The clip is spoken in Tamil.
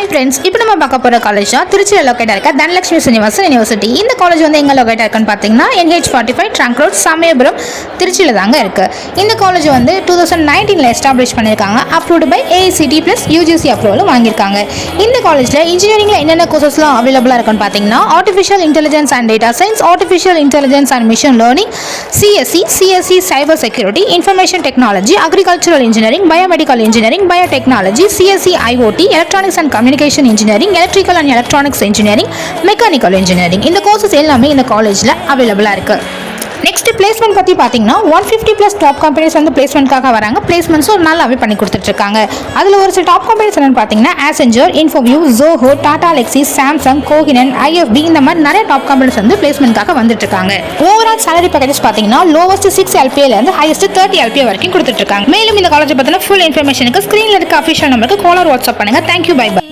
Hi friends, இப்போ நம்ம பார்க்க போற காலேஜ் தான் திருச்சியில லொகேட் இருக்க தனலட்சுமி சீனிவாசன் யுனிவர்சிட்டி. இந்த காலேஜ் வந்து எங்க லொகேட் இருக்குன்னு பாத்தீங்கன்னா NH45 ட்ரங்க் ரோட் சமயபுரம் திருச்சியில தாங்க இருக்கு. இந்த காலேஜ் வந்து 2019ல எஸ்டாப்லிஷ் பண்ணிருக்காங்க. Approved by AICTE plus UGC அப்ரூவலும் வாங்கியிருக்காங்க. இந்த காலேஜ்ல இன்ஜினியரிங்ல என்னென்ன கோர்சஸ்லாம் அவைலபிளா இருக்குன்னு பாத்தீங்கன்னா artificial intelligence and data science, artificial intelligence and machine learning, CSE cyber security, information technology, agricultural engineering, biomedical engineering, biotechnology, CSE IoT, electronics and communication engineering, electrical and electronics engineering, mechanical engineering. இந்த கோர்சஸ் எல்லாமே இந்த காலேஜில் அவைலபிளாக இருக்குது. நெக்ஸ்ட் பிளேஸ்மெண்ட் பற்றி பார்த்தீங்கன்னா 150+ டாப் கம்பெனிஸ் வந்து பிளேஸ்மெண்ட்காக வராங்க. பிளேஸ்மெண்ட்ஸும் ஒரு நாளாகவே பண்ணி கொடுத்துட்ருக்காங்க. அதில் ஒரு சில டாப் கம்பெனிஸ் என்னென்னு பார்த்தீங்கன்னா Accenture, Infoview, Zoho, Tata Elxsi, Samsung, கோகினன், IFB இந்த மாதிரி நிறைய டாப் கம்பெனிஸ் வந்து பிளேஸ்மெண்ட்காக வந்துட்டுருக்காங்க. ஓவரால் சேலரி பேக்கேஜ் பார்த்தீங்கன்னா லோவஸ்ட் 6 LPAலேருந்து ஹையஸ்ட் 30 LPA வரைக்கும் கொடுத்துட்ருக்காங்க. மேலும் இந்த காலேஜ் பற்றின ஃபுல் இன்ஃபர்மேஷனுக்கு ஸ்க்ரீனில் இருக்க அஃபிஷியல் நம்பருக்கு காலர் வாட்ஸ்அப் பண்ணுங்கள். Thank you, bye by.